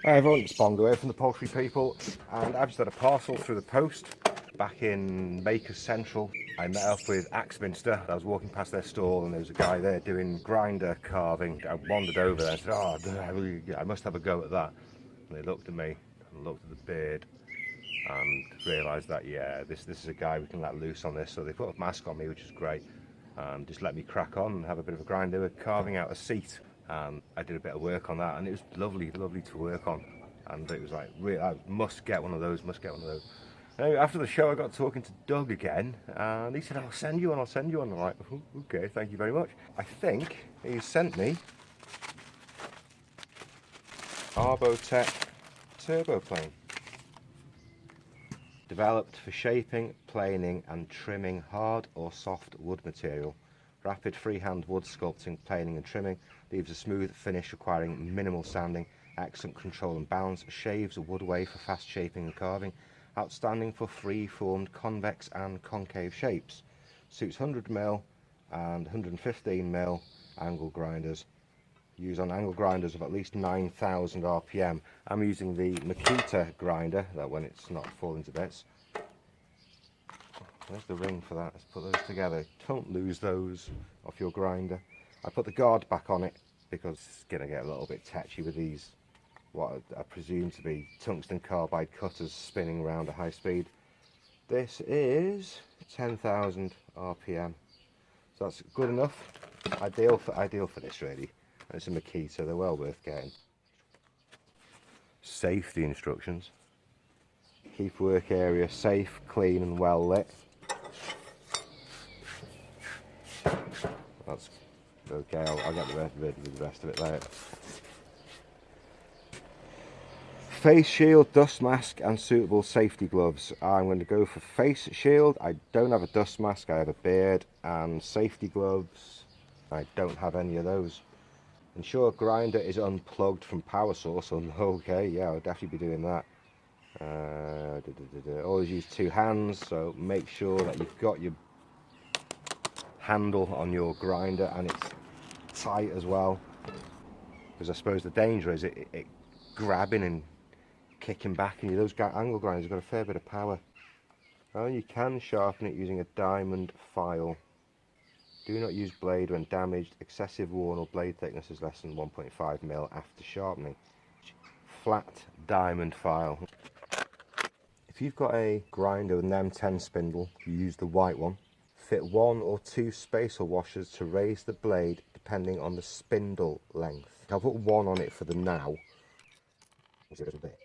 Hi everyone, it's Bongo here from the Poultry People, and I've just had a parcel through the post back in Makers Central. I met up with Axminster. I was walking past their stall and there was a guy there doing grinder carving. I wandered over there and said, oh, I must have a go at that. And they looked at me and looked at the beard and realised that, yeah, this is a guy we can let loose on this. So they put a mask on me, which is great, and just let me crack on and have a bit of a grind. They were carving out a seat. I did a bit of work on that and it was lovely to work on, and it was like, really, I must get one of those. Anyway, after the show I got talking to Doug again and he said, I'll send you one. I'm like, okay, thank you very much. I think he sent me Arbortech Turboplane, developed for shaping, planing and trimming hard or soft wood material. Rapid freehand wood sculpting, planing and trimming, leaves a smooth finish requiring minimal sanding, excellent control and balance, shaves a wood way for fast shaping and carving, outstanding for free-formed convex and concave shapes, suits 100mm and 115mm angle grinders, used on angle grinders of at least 9,000 RPM. I'm using the Makita grinder, that when it's not falling to bits. There's the ring for that. Let's put those together. Don't lose those off your grinder. I put the guard back on it because it's going to get a little bit touchy with these, what I presume to be tungsten carbide cutters spinning around at high speed. This is 10,000 RPM, so that's good enough. Ideal for this really. And it's a Makita, they're well worth getting. Safety instructions. Keep work area safe, clean and well lit. That's okay, I'll get the rest of it later. Face shield, dust mask and suitable safety gloves. I'm going to go for face shield. I don't have a dust mask, I have a beard, and safety gloves. I don't have any of those. Ensure grinder is unplugged from power source. Okay, yeah, I'll definitely be doing that. Always use two hands, so make sure that you've got your handle on your grinder and it's tight as well, because I suppose the danger is it grabbing and kicking back, and those angle grinders have got a fair bit of power. Oh, you can sharpen it using a diamond file. Do not use blade when damaged, excessive worn or blade thickness is less than 1.5mm after sharpening. Flat diamond file. If you've got a grinder with an M10 spindle, you use the white one. Fit 1 or 2 spacer washers to raise the blade depending on the spindle length. I'll put 1 on it for the now. A little bit.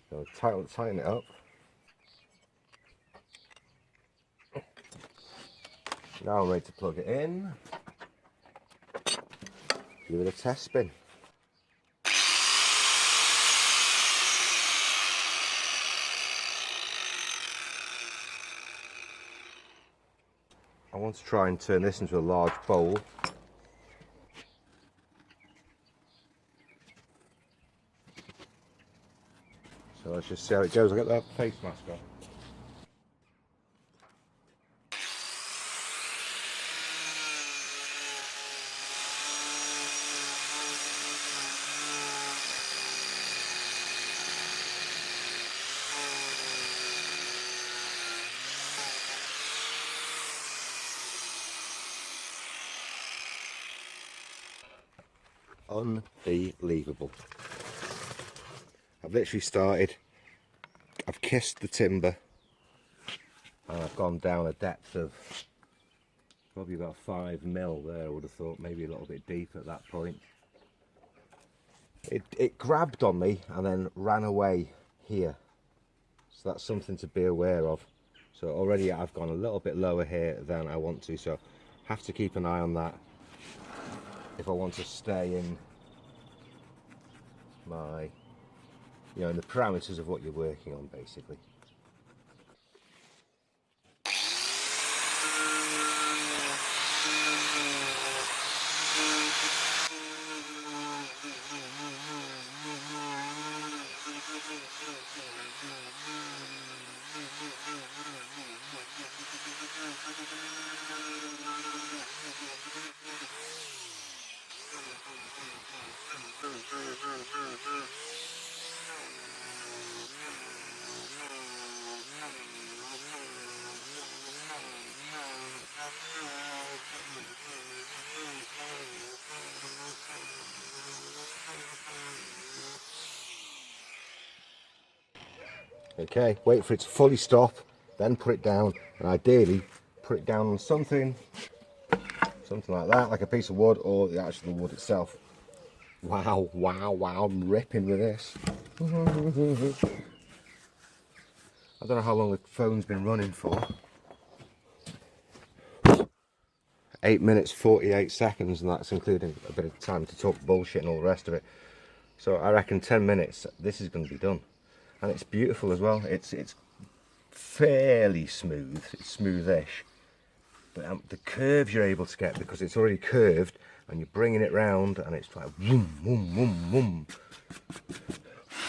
So tighten it up. Now I'm ready to plug it in. Give it a test spin. I want to try and turn this into a large bowl. So let's just see how it goes. I'll get that face mask on. Unbelievable. I've literally started, I've kissed the timber and I've gone down a depth of probably about 5mm there. I would have thought maybe a little bit deep at that point. It grabbed on me and then ran away here, so that's something to be aware of. So already I've gone a little bit lower here than I want to, so have to keep an eye on that if I want to stay in my, in the parameters of what you're working on basically. Okay, wait for it to fully stop, then put it down, and ideally put it down on something like that, like a piece of wood or the actual wood itself. Wow, wow, wow, I'm ripping with this. I don't know how long the phone's been running for. 8 minutes 48 seconds, and that's including a bit of time to talk bullshit and all the rest of it. So I reckon 10 minutes this is going to be done. And it's beautiful as well. It's fairly smooth, it's smoothish. But the curves you're able to get, because it's already curved, and you're bringing it round, and it's like boom, boom, boom,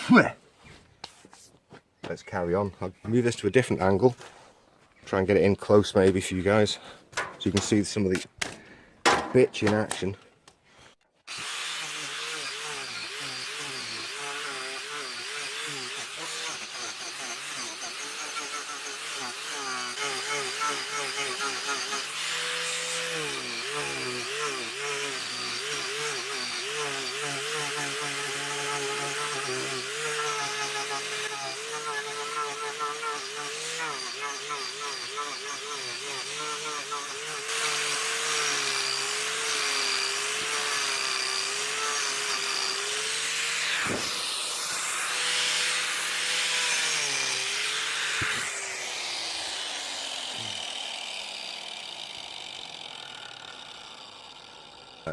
boom. Let's carry on. I'll move this to a different angle. Try and get it in close maybe for you guys, so you can see some of the bitch in action.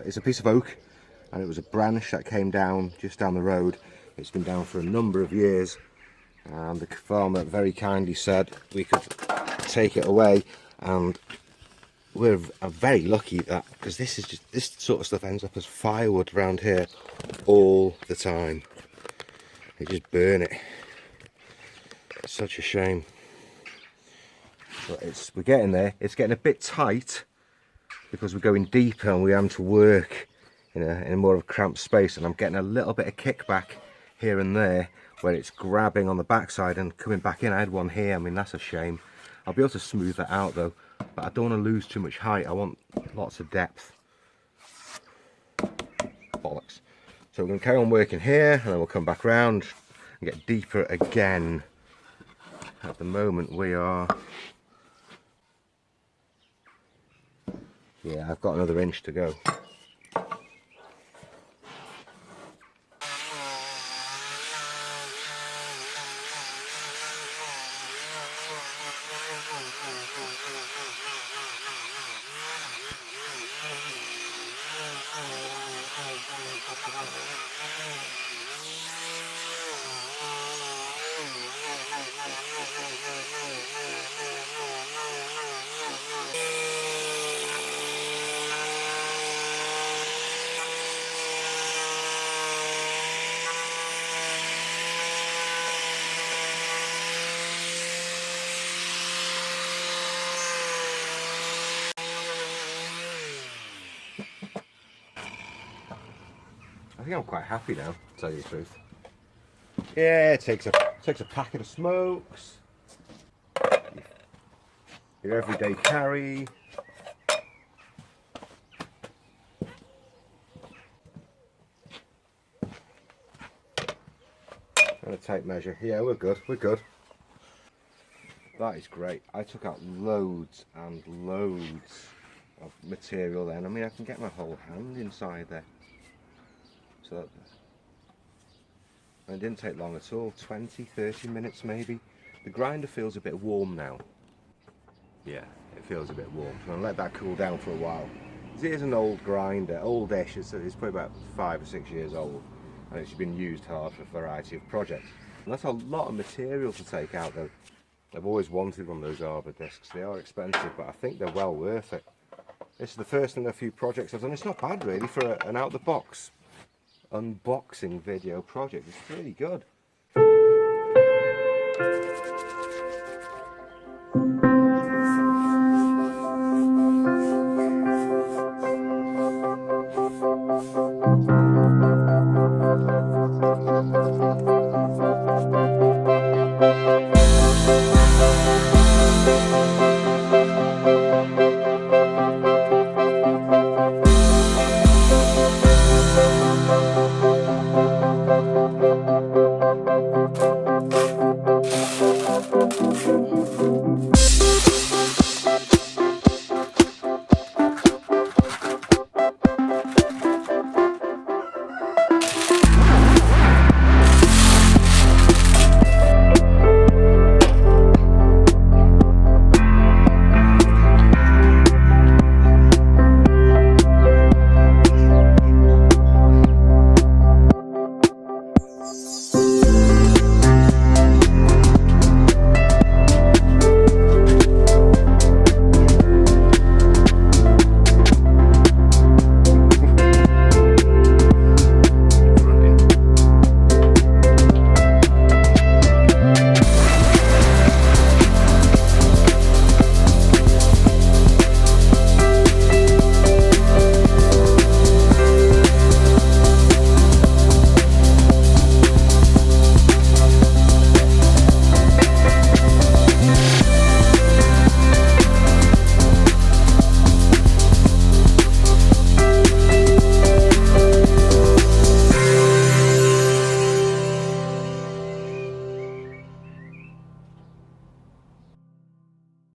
It's a piece of oak, and it was a branch that came down just down the road. It's been down for a number of years, and the farmer very kindly said we could take it away, and we're very lucky that, because this sort of stuff ends up as firewood around here all the time. They just burn it. It's such a shame. But we're getting there. It's getting a bit tight, because we're going deeper and we're having to work in a more of a cramped space, and I'm getting a little bit of kickback here and there where it's grabbing on the backside and coming back in. I had one here. I mean, that's a shame. I'll be able to smooth that out though, but I don't want to lose too much height. I want lots of depth. Bollocks. So we're going to carry on working here, and then we'll come back around and get deeper again. At the moment we are... yeah, I've got another inch to go. I think I'm quite happy now, to tell you the truth. Yeah, it takes a packet of smokes, your everyday carry. And a tape measure. Yeah, we're good, we're good. That is great. I took out loads and loads of material then. I mean, I can get my whole hand inside there. So that, and it didn't take long at all, 20-30 minutes maybe. The grinder feels a bit warm now. Yeah, it feels a bit warm. So I'll let that cool down for a while. It is an old grinder, oldish, it's probably about 5 or 6 years old, and it's been used hard for a variety of projects. And that's a lot of material to take out though. I've always wanted one of those arbor discs. They are expensive, but I think they're well worth it. This is the first in a few projects I've done. It's not bad really for an out-the-box unboxing video project. It's really good.